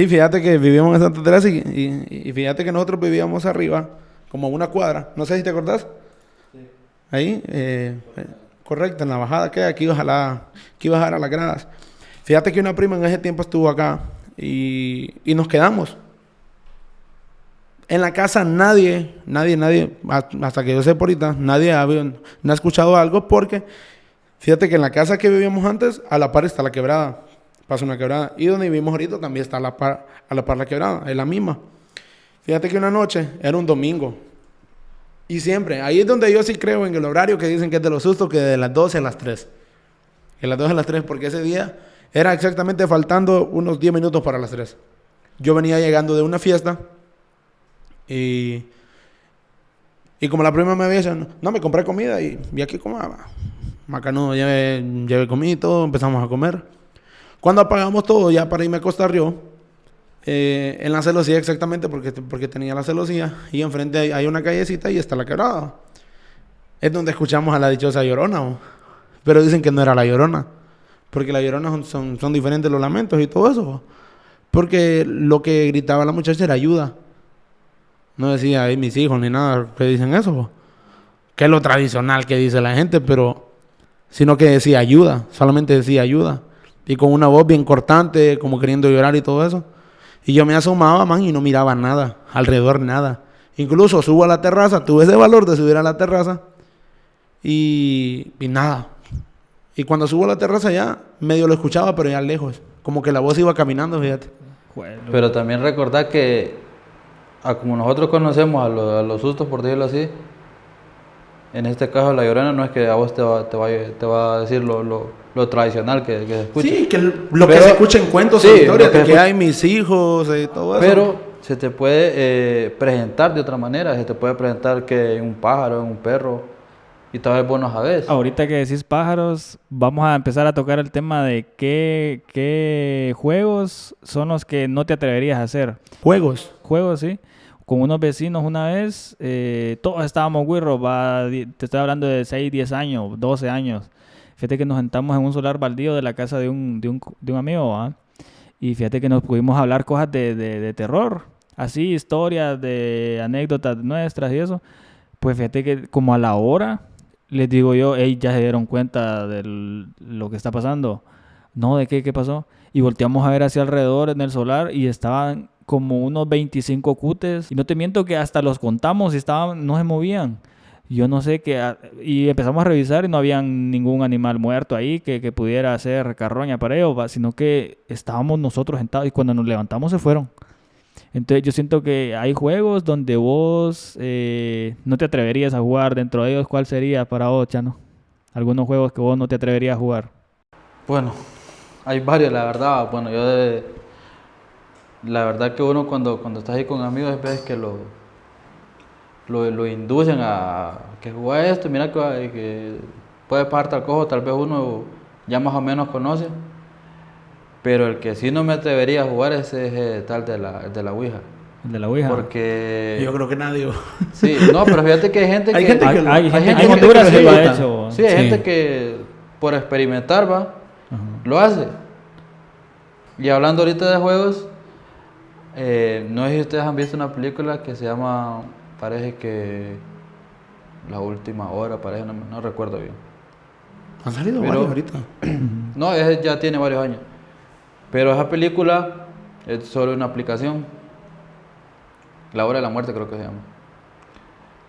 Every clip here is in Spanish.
Sí, fíjate que vivíamos en Santa Teresa y fíjate que nosotros vivíamos arriba, como a una cuadra. No sé si te acordás. Sí. Ahí, correcto, en la bajada que aquí ibas que ibas a dar a las gradas. Fíjate que una prima en ese tiempo estuvo acá y nos quedamos. En la casa nadie, hasta que yo sé por ahorita, no ha escuchado algo porque fíjate que en la casa que vivíamos antes, a la par está la quebrada. Pasa una quebrada. Y donde vivimos ahorita también está a la par la quebrada, es la misma. Fíjate que una noche, era un domingo. Y siempre, ahí es donde yo sí creo en el horario que dicen que es de los sustos, que de las 12 a las 3. De las 12 a las 3, porque ese día era exactamente faltando unos 10 minutos para las 3. Yo venía llegando de una fiesta y como la prima me había dicho, no, me compré comida y aquí comaba. Macanudo, llevé comida y todo, empezamos a comer. Cuando apagamos todo, ya para irme a Costa Rió, en la celosía exactamente, porque tenía la celosía, y enfrente hay una callecita y está la quebrada. Es donde escuchamos a la dichosa Llorona, ¿no? Pero dicen que no era la Llorona, porque la Llorona son diferentes los lamentos y todo eso, ¿no? Porque lo que gritaba la muchacha era ayuda. No decía, ay, mis hijos, ni nada, que dicen eso, ¿no? Que es lo tradicional que dice la gente, pero sino que decía ayuda, solamente decía ayuda. Y con una voz bien cortante, como queriendo llorar y todo eso. Y yo me asomaba, man, y no miraba nada, alrededor nada. Incluso subo a la terraza, tuve ese valor de subir a la terraza y nada. Y cuando subo a la terraza ya, medio lo escuchaba, pero ya lejos. Como que la voz iba caminando, fíjate. Bueno. Pero también recordar que, como nosotros conocemos a los sustos, por decirlo así, en este caso la Llorona no es que a vos te va a decir lo tradicional que se escucha. Sí, que lo que se escucha en cuentos, sí, historias, de que hay mis hijos y todo eso. Pero se te puede presentar de otra manera, se te puede presentar que un pájaro, un perro, y tal vez vos no sabés. Ahorita que decís pájaros, vamos a empezar a tocar el tema de qué juegos son los que no te atreverías a hacer. Juegos, sí. Con unos vecinos una vez, todos estábamos güirros, te estoy hablando de 6, 10 años, 12 años. Fíjate que nos sentamos en un solar baldío de la casa de un amigo, ¿va? Y fíjate que nos pudimos hablar cosas de terror, así, historias, de anécdotas nuestras y eso. Pues fíjate que como a la hora, les digo yo, ya se dieron cuenta de lo que está pasando. No, ¿de qué pasó? Y volteamos a ver hacia alrededor en el solar y estaban como unos 25 cutes. Y no te miento que hasta los contamos y no se movían. Yo no sé qué. Y empezamos a revisar y no había ningún animal muerto ahí que pudiera hacer carroña para ellos, sino que estábamos nosotros sentados y cuando nos levantamos se fueron. Entonces yo siento que hay juegos donde vos no te atreverías a jugar. Dentro de ellos, ¿cuál sería para vos, Chano? Algunos juegos que vos no te atreverías a jugar. Bueno, hay varios, la verdad. Bueno, la verdad que uno cuando estás ahí con amigos ves que lo inducen a que juega esto, mira que puede pasar tal cosa, tal vez uno ya más o menos conoce, pero el que sí no me atrevería a jugar es tal de la Ouija. ¿El de la Ouija? Porque yo creo que nadie. Sí, no, pero fíjate que hay gente que... hay gente que hay gente en Honduras que lo ha hecho. Sí, hay gente que por experimentar, lo hace. Y hablando ahorita de juegos, no sé si ustedes han visto una película que se llama, parece que La Última Hora, parece, no recuerdo bien. Han salido varios ahorita. No, ya tiene varios años. Pero esa película es sobre una aplicación, La Hora de la Muerte creo que se llama,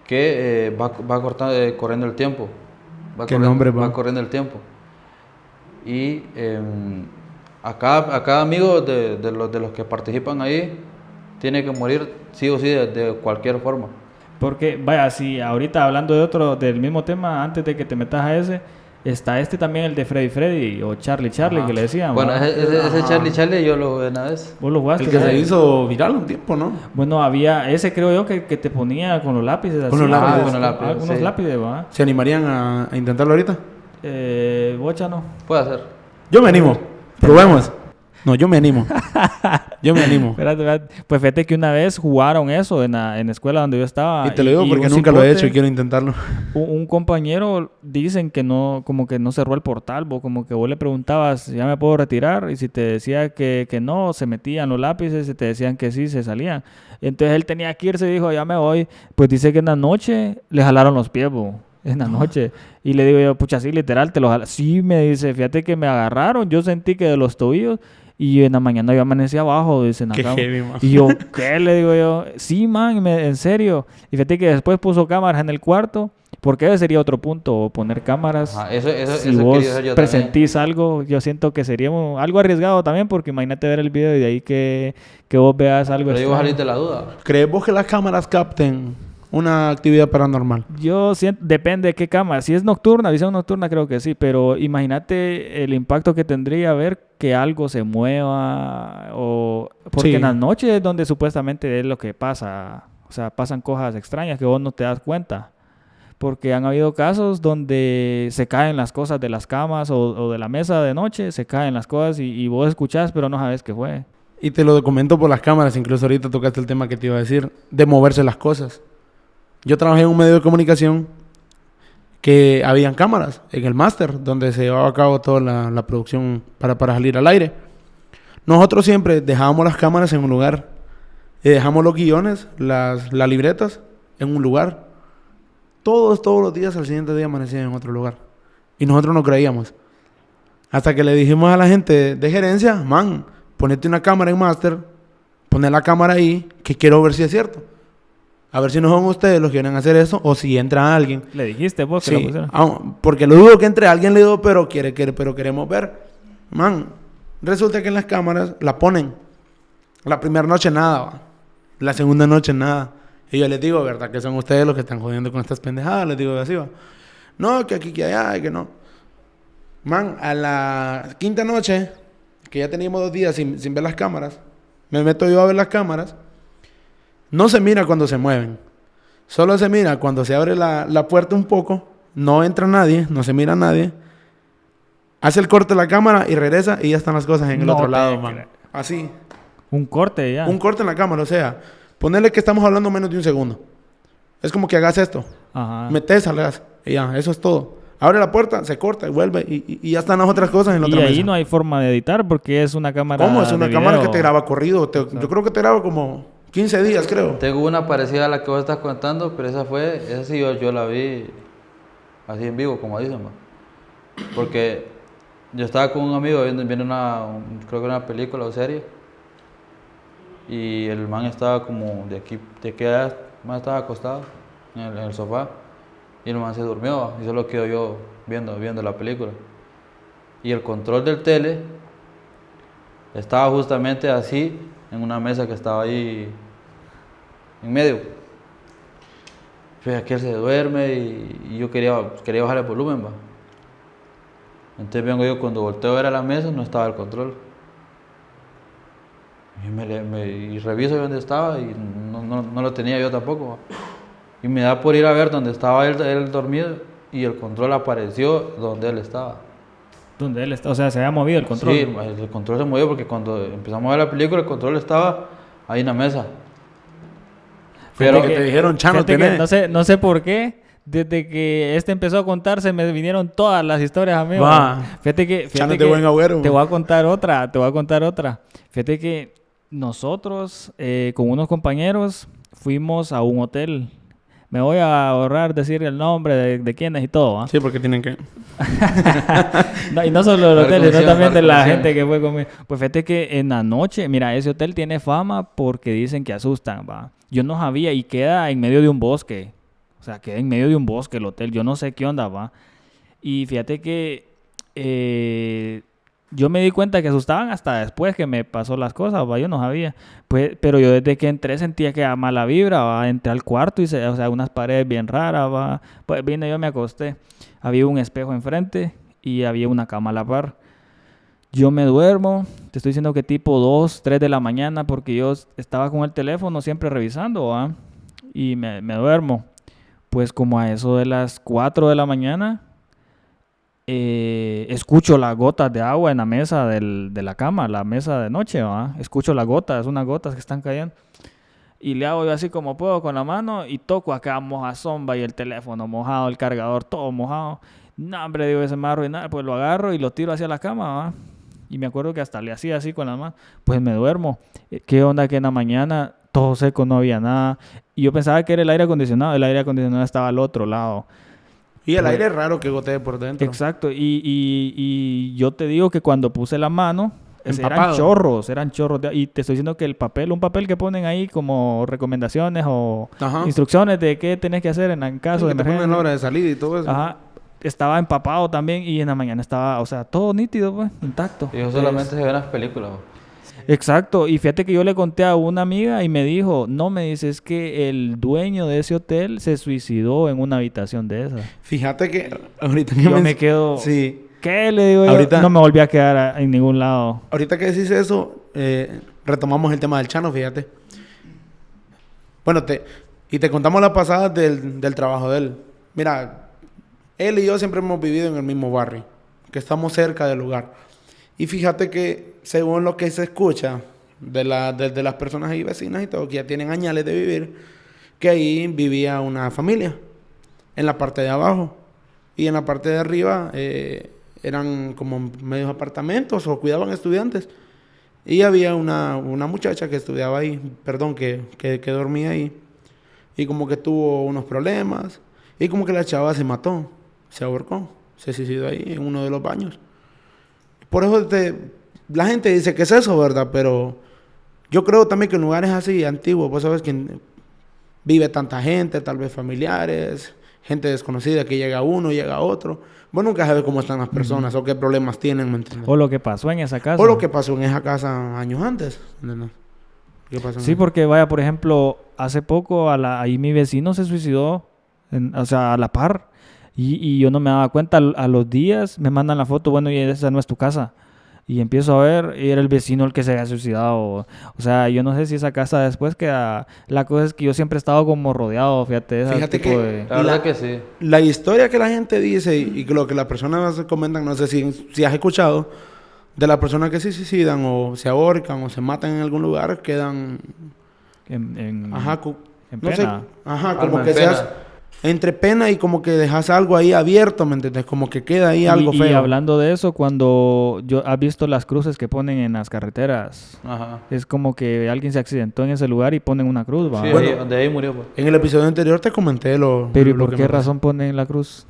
que va corriendo el tiempo. Va corriendo el tiempo. Y a cada amigo de los que participan ahí tiene que morir sí o sí de cualquier forma. Porque, vaya, si ahorita hablando del mismo tema, antes de que te metas a ese, está también el de Freddy o Charlie, que le decían. Bueno, ese Charlie yo lo jugué una vez. ¿Vos lo jugaste? El que se hizo viral un tiempo, ¿no? Bueno, había ese, creo yo, que te ponía con los lápices. Con los lápices. Con los lápices. Algunos lápices, ¿va? ¿Se animarían a intentarlo ahorita? Bocha no. Puede hacer. Yo me animo. Probemos. No, yo me animo. Yo me animo. Espérate. Pues fíjate que una vez jugaron eso en la escuela donde yo estaba. Y te lo digo porque nunca lo he hecho y quiero intentarlo. Un compañero dicen que no, como que no cerró el portal, como que vos le preguntabas, ¿ya me puedo retirar? Y si te decía que no, se metían los lápices, si te decían que sí, se salían. Entonces él tenía que irse y dijo, ya me voy. Pues dice que en la noche le jalaron los pies, en la noche. Y le digo yo, pucha, sí, literal, te los jalaron. Sí, me dice, fíjate que me agarraron, yo sentí que de los tobillos. Y en la mañana yo amanecí abajo, dicen acá. Qué heavy, man. Y yo, ¿qué? Le digo yo, sí, man, en serio. Y fíjate que después puso cámaras en el cuarto, porque ese sería otro punto, poner cámaras. Ajá, eso Si vos quería hacer yo presentís algo, yo siento que sería algo arriesgado también, porque imagínate ver el video y de ahí que vos veas algo Pero digo, extraño. saliste la duda. ¿Crees vos que las cámaras capten una actividad paranormal? Yo siento, depende de qué cámara. Si es nocturna, visión nocturna, creo que sí. Pero imagínate el impacto que tendría ver que algo se mueva. Porque Sí. en las noches es donde supuestamente es lo que pasa. O sea, pasan cosas extrañas que vos no te das cuenta. Porque han habido casos donde se caen las cosas de las camas o de la mesa de noche. Se caen las cosas y vos escuchás, pero no sabes qué fue. Y te lo documento por las cámaras. Incluso ahorita tocaste el tema que te iba a decir. De moverse las cosas. Yo trabajé en un medio de comunicación que habían cámaras en el máster, donde se llevaba a cabo toda la producción para salir al aire. Nosotros siempre dejábamos las cámaras en un lugar. Y dejamos los guiones, las libretas, en un lugar. Todos los días, al siguiente día amanecían en otro lugar. Y nosotros no creíamos. Hasta que le dijimos a la gente de gerencia, man, ponete una cámara en máster, poné la cámara ahí, que quiero ver si es cierto. A ver si no son ustedes los que vienen a hacer eso o si entra alguien. ¿Le dijiste vos que lo Sí, pusieron? porque lo dudo que entre alguien, le digo, pero queremos ver. Man, resulta que en las cámaras la ponen. La primera noche nada, va. La segunda noche nada. Y yo les digo, ¿verdad? Que son ustedes los que están jodiendo con estas pendejadas. Les digo así, va. No, que aquí, que allá, que no. Man, a la quinta noche, que ya teníamos 2 días sin ver las cámaras, me meto yo a ver las cámaras. No se mira cuando se mueven. Solo se mira cuando se abre la puerta un poco. No entra nadie, no se mira nadie. Hace el corte de la cámara y regresa y ya están las cosas en el No otro te lado, creo. man. Así. Un corte ya. Un corte en la cámara, o sea, ponerle que estamos hablando menos de un segundo. Es como que hagas esto. Ajá. Metes, salgas. Y ya, eso es todo. Abre la puerta, se corta y vuelve. Y ya están las otras cosas en la Y otra ahí mesa. no hay forma de editar porque es una cámara. ¿Cómo? Es una de cámara video. que te graba corrido. Yo creo que te graba como 15 días, creo. Tengo una parecida a la que vos estás contando, pero esa sí yo la vi así en vivo, como dicen, ¿va? Porque yo estaba con un amigo viendo creo que una película o serie, y el man estaba como de que el man estaba acostado en el sofá, y el man se durmió, ¿va? Y solo quedo yo viendo la película. Y el control del tele estaba justamente así, en una mesa que estaba ahí en medio. Fíjate que él se duerme y yo quería bajar el volumen, va. Entonces vengo yo, cuando volteo a ver a la mesa, no estaba el control. Y reviso dónde estaba y no lo tenía yo tampoco, va. Y me da por ir a ver dónde estaba él dormido y el control apareció donde él estaba. Donde él está, o sea, se había movido el control. Sí, el control se movió porque cuando empezamos a ver la película, el control estaba ahí en la mesa. Pero Fíjate que te dijeron, Chano, fíjate que tenés. no sé por qué, desde que empezó a contar, se me vinieron todas las historias a mí. Va. Fíjate Chano que es de buen agüero. te voy a contar otra. Fíjate que nosotros, con unos compañeros, fuimos a un hotel. Me voy a ahorrar decir el nombre de quiénes y todo, ¿ah? Sí, porque tienen que... No, y no solo del hotel, sino también de la Reconocieron. gente que fue conmigo. Pues fíjate que en la noche, mira, ese hotel tiene fama porque dicen que asustan, va. Yo no sabía y queda en medio de un bosque. O sea, queda en medio de un bosque el hotel. Yo no sé qué onda, va. Y fíjate que yo me di cuenta que asustaban hasta después que me pasó las cosas, va. Yo no sabía. Pues, pero yo desde que entré sentía que era mala vibra, va. Entré al cuarto y, o sea, unas paredes bien raras, va. Pues vine, yo me acosté. Había un espejo enfrente y había una cama a la par. Yo me duermo, te estoy diciendo que tipo 2, 3 de la mañana, porque yo estaba con el teléfono siempre revisando, ¿va? Y me duermo. Pues como a eso de las 4 de la mañana, escucho las gotas de agua en la mesa de la cama, la mesa de noche, ¿va? Escucho las gotas, unas gotas que están cayendo. Y le hago yo así como puedo con la mano y toco acá mojazón, va, y el teléfono mojado, el cargador todo mojado. No, hombre, digo, ese me va a arruinar. Pues lo agarro y lo tiro hacia la cama, ¿va? Y me acuerdo que hasta le hacía así con la mano. Pues me duermo. ¿Qué onda que en la mañana todo seco, no había nada? Y yo pensaba que era el aire acondicionado. El aire acondicionado estaba al otro lado. Y el Pues, aire es raro que gotee por dentro. exacto. Y yo te digo que cuando puse la mano, Empapado. eran chorros. Y te estoy diciendo que un papel que ponen ahí como recomendaciones o Ajá. instrucciones de qué tenés que hacer en caso Sí, de que te ponen la emergencia. hora de salida y todo eso. Ajá. Estaba empapado también y en la mañana estaba, o sea, todo nítido, pues, intacto. Y eso solamente se ve en las películas. Exacto. Y fíjate que yo le conté a una amiga y me dijo, no, me dice, es que el dueño de ese hotel se suicidó en una habitación de esas. Fíjate que ahorita que Yo me quedo, Sí. ¿qué le digo yo? Ahorita- No me volví a quedar en ningún lado. Ahorita que decís eso, retomamos el tema del Chano, fíjate. Bueno, te contamos la pasada del trabajo de él. Mira, él y yo siempre hemos vivido en el mismo barrio, que estamos cerca del lugar. Y fíjate que según lo que se escucha de las personas ahí vecinas y todo, que ya tienen añales de vivir, que ahí vivía una familia, en la parte de abajo. Y en la parte de arriba eran como medios apartamentos o cuidaban estudiantes. Y había una muchacha que estudiaba ahí, perdón, que dormía ahí. Y como que tuvo unos problemas. Y como que la chava se mató, se ahorcó, se suicidó ahí en uno de los baños. Por eso la gente dice que es eso, ¿verdad? Pero yo creo también que en lugares así antiguos, vos sabes que vive tanta gente, tal vez familiares, gente desconocida que llega uno, llega otro. Vos nunca sabes cómo están las personas o qué problemas tienen, ¿me entiendes? O lo que pasó en esa casa. O lo que pasó en esa casa años antes, ¿entendés? ¿Qué pasó en Sí, esa- porque vaya, por ejemplo, hace poco ahí mi vecino se suicidó, o sea, a la par. Y yo no me daba cuenta. A los días me mandan la foto, bueno, y esa no es tu casa. Y empiezo a ver, y era el vecino el que se había suicidado. O sea, yo no sé si esa casa después queda. La cosa es que yo siempre he estado como rodeado, fíjate, de ese Fíjate tipo que- de... La verdad que sí. La historia que la gente dice y que lo que las personas comentan, no sé si has escuchado, de las personas que se suicidan o se ahorcan o se matan en algún lugar, quedan, ajá, en no sé, pena. ajá, como Alma que en pena. seas entre pena y como que dejas algo ahí abierto, ¿me entiendes? Como que queda ahí algo Y feo. hablando de eso, cuando has visto las cruces que ponen en las carreteras, Ajá. es como que alguien se accidentó en ese lugar y ponen una cruz, ¿va? Sí, Bueno. ahí, donde ahí murió, pues. En el episodio anterior te comenté Pero ¿y lo por que qué me pasó. razón ponen la cruz?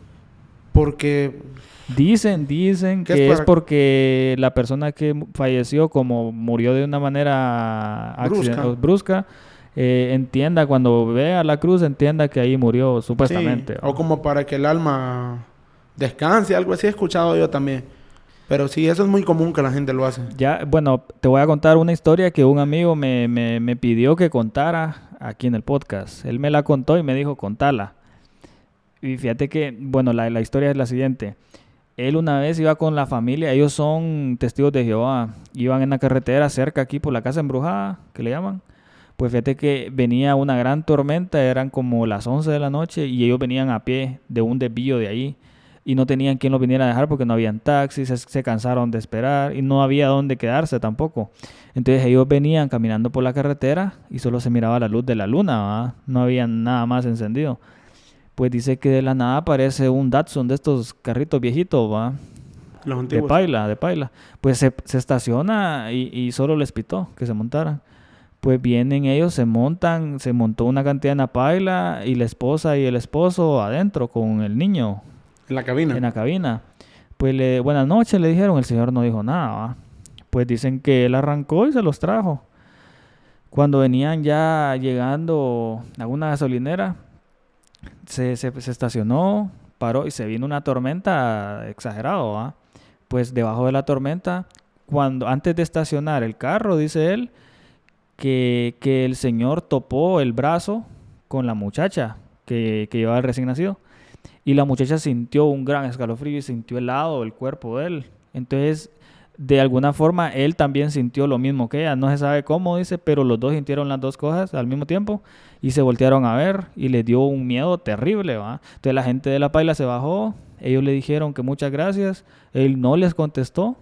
Porque Dicen ¿Qué que es es para- porque la persona que falleció, como murió de una manera brusca, entienda, cuando vea la cruz, entienda que ahí murió, supuestamente. sí, ¿va? o como para que el alma descanse, algo así he escuchado yo también. Pero sí, eso es muy común que la gente lo hace. Ya, bueno, te voy a contar una historia que un amigo me pidió que contara aquí en el podcast. Él me la contó y me dijo, contala. Y fíjate que, bueno, la historia es la siguiente. Él una vez iba con la familia, ellos son testigos de Jehová. Iban en la carretera cerca aquí por la casa embrujada, que le llaman. Pues fíjate que venía una gran tormenta, eran como las 11 de la noche y ellos venían a pie de un desvío de ahí. Y no tenían quien los viniera a dejar porque no habían taxis, se cansaron de esperar y no había dónde quedarse tampoco. Entonces ellos venían caminando por la carretera y solo se miraba la luz de la luna, ¿va? No había nada más encendido. Pues dice que de la nada aparece un Datsun de estos carritos viejitos, ¿va? Los De antiguos. paila. Pues se estaciona y solo les pitó que se montaran. Pues vienen ellos, se montó una cantidad en la paila y la esposa y el esposo adentro con el niño En la cabina. en la cabina. Pues buenas noches le dijeron, el señor no dijo nada, ¿va? Pues dicen que él arrancó y se los trajo. Cuando venían ya llegando a una gasolinera, se estacionó, paró y se vino una tormenta exagerado, ¿va? Pues debajo de la tormenta, antes de estacionar el carro, dice él, que el señor topó el brazo con la muchacha que llevaba el recién nacido. Y la muchacha sintió un gran escalofrío y sintió helado el cuerpo de él. Entonces, de alguna forma él también sintió lo mismo que ella. No se sabe cómo, dice, pero los dos sintieron las dos cosas al mismo tiempo y se voltearon a ver y les dio un miedo terrible, ¿va? Entonces la gente de la paila se bajó, ellos le dijeron que muchas gracias, él no les contestó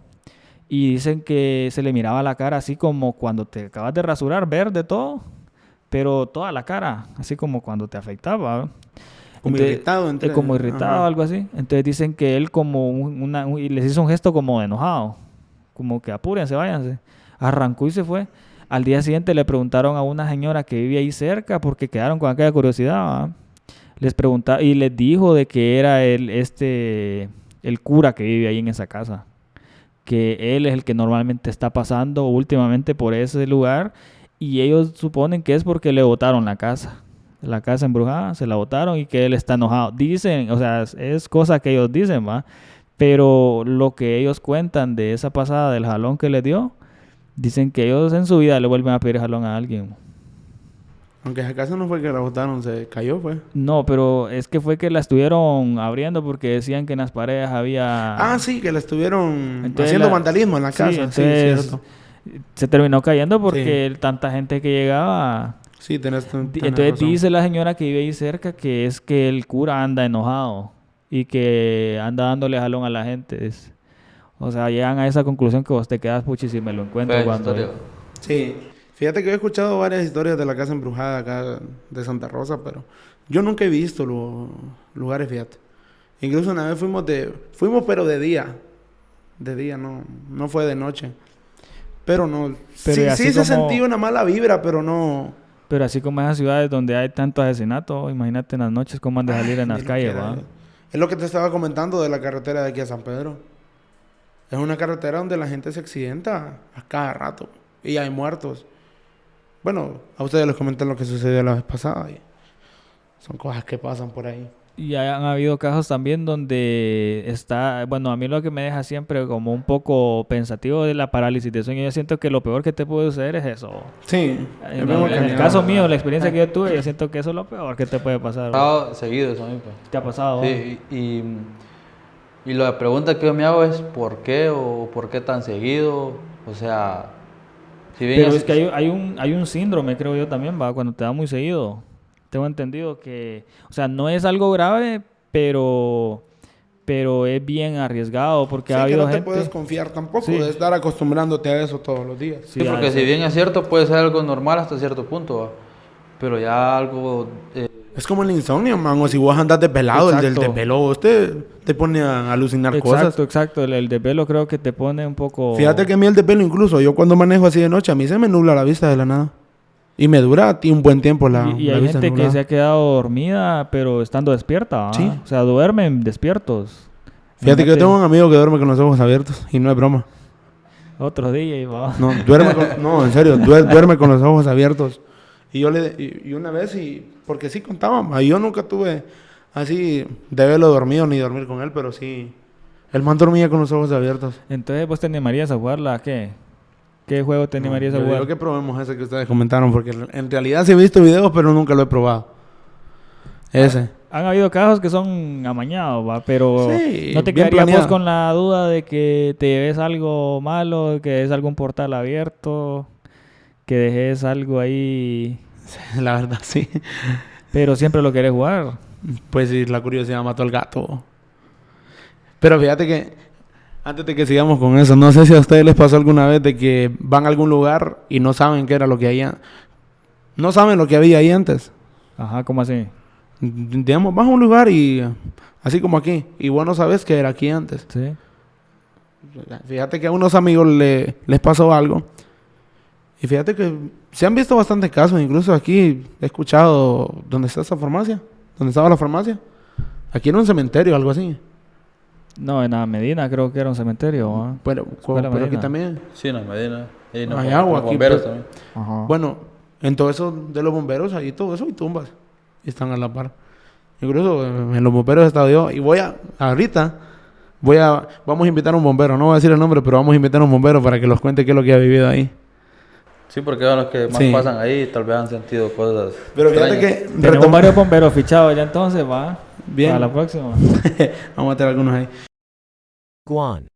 y dicen que se le miraba la cara así como cuando te acabas de rasurar, verde todo, pero toda la cara, así como cuando te afectaba, ¿va? Como Entonces, irritado. como irritado, Ajá. algo así. Entonces dicen que él como y les hizo un gesto como de enojado. Como que apúrense, váyanse. Arrancó y se fue. Al día siguiente le preguntaron a una señora que vive ahí cerca porque quedaron con aquella curiosidad, ¿va? Les preguntaba y les dijo de que era el cura que vive ahí en esa casa. Que él es el que normalmente está pasando últimamente por ese lugar y ellos suponen que es porque le botaron la casa embrujada, se la botaron y que él está enojado. Dicen, o sea, es cosa que ellos dicen, ¿va? Pero lo que ellos cuentan de esa pasada del jalón que le dio, dicen que ellos en su vida le vuelven a pedir jalón a alguien. Aunque esa casa no fue que la botaron, se cayó, fue. No, pero es que fue que la estuvieron abriendo porque decían que en las paredes había... Ah, sí, que la estuvieron Entonces haciendo la- vandalismo en la Sí, casa. Sí, entonces cierto. se terminó cayendo porque tanta gente que llegaba... Sí, tenés Entonces razón. dice la señora que vive ahí cerca que es que el cura anda enojado y que anda dándole jalón a la gente. O sea, llegan a esa conclusión que vos te quedas, puchi, si me lo encuentro Fea cuando... historia. Sí. Fíjate que he escuchado varias historias de la casa embrujada acá de Santa Rosa, pero yo nunca he visto lugares, fíjate. Incluso una vez fuimos pero de día. De día, no fue de noche. Pero no. Pero y Sí, así sí se como- sentía una mala vibra, pero no. Pero así como esas ciudades donde hay tantos asesinatos, imagínate en las noches cómo han de salir en las Ni lo calles, quiera. ¿va? Es lo que te estaba comentando de la carretera de aquí a San Pedro. Es una carretera donde la gente se accidenta a cada rato. Y hay muertos. Bueno, a ustedes les comenté lo que sucedió la vez pasada. Y son cosas que pasan por ahí. Y han habido casos también donde está, bueno, a mí lo que me deja siempre como un poco pensativo de la parálisis de sueño, yo siento que lo peor que te puede suceder es eso. Sí. En el caso mío, la experiencia que yo tuve, yo siento que eso es lo peor que te puede pasar. ¿Va? Pasado seguido eso a mí, pues. ¿Te ha pasado? ¿Va? Sí, y la pregunta que yo me hago es ¿por qué o por qué tan seguido? O sea, si bien Pero es que hay un síndrome, creo yo también, va, cuando te da muy seguido. Tengo entendido que, o sea, no es algo grave, pero es bien arriesgado porque Sí, ha que habido no te gente... puedes confiar tampoco Sí. de estar acostumbrándote a eso todos los días. Sí, porque si bien es cierto, puede ser algo normal hasta cierto punto, ¿va? Pero ya algo... Es como el insomnio, man. O si vos andas desvelado, el del Exacto. desvelo, usted te pone a alucinar cosas. Exacto. El desvelo creo que te pone un poco... Fíjate que a mí el desvelo incluso, yo cuando manejo así de noche, a mí se me nubla la vista de la nada. Y me dura a ti un buen tiempo Y la hay vista gente que nublada. se ha quedado dormida, pero estando despierta, ¿va? Sí. O sea, duermen despiertos. Fíjate que yo Imagínate tengo un amigo que duerme con los ojos abiertos. Y no es broma. Otro día y va. No, no, en serio, duerme con los ojos abiertos. Y yo y una vez, porque sí contaba, yo nunca tuve así de verlo dormido ni dormir con él, pero sí, el man dormía con los ojos abiertos. Entonces, ¿vos te animarías a jugarla? ¿Qué juego te animarías a Yo jugar? digo que probemos ese que ustedes comentaron, porque en realidad sí he visto videos, pero nunca lo he probado. Ese. Han habido casos que son amañados, ¿va? Pero Sí, ¿no te bien quedarías planeado. con la duda de que te ves algo malo, que es algún portal abierto, que dejes algo ahí, La verdad, sí. pero siempre lo querés jugar? Pues sí, la curiosidad mató al gato. Pero fíjate que, antes de que sigamos con eso, no sé si a ustedes les pasó alguna vez de que van a algún lugar y no saben qué era lo que había. No saben lo que había ahí antes. Ajá, ¿cómo así? Digamos, vas a un lugar y así como aquí, y vos no sabes qué era aquí antes. Sí. Fíjate que a unos amigos les pasó algo. Y fíjate que se han visto bastantes casos, incluso aquí he escuchado dónde está esa farmacia, dónde estaba la farmacia. Aquí era un cementerio, algo así. No, en la Medina creo que era un cementerio, ¿va? Pero Escuela aquí Medina. también. Sí, en la Medina. Y Hay agua los aquí, bomberos pero- también. Ajá. Bueno, en todo eso de los bomberos, ahí todo eso hay tumbas. Y están a la par. Incluso en los bomberos he estado yo. Y ahorita, vamos a invitar a un bombero. No voy a decir el nombre, pero vamos a invitar a un bombero para que nos cuente qué es lo que ha vivido ahí. Sí, porque son los que más Sí. pasan ahí y tal vez han sentido cosas Pero fíjate extrañas. que... Tenemos varios bomberos fichados ya entonces, ¿va? Bien. Para la próxima. Vamos a meter algunos ahí. Guan.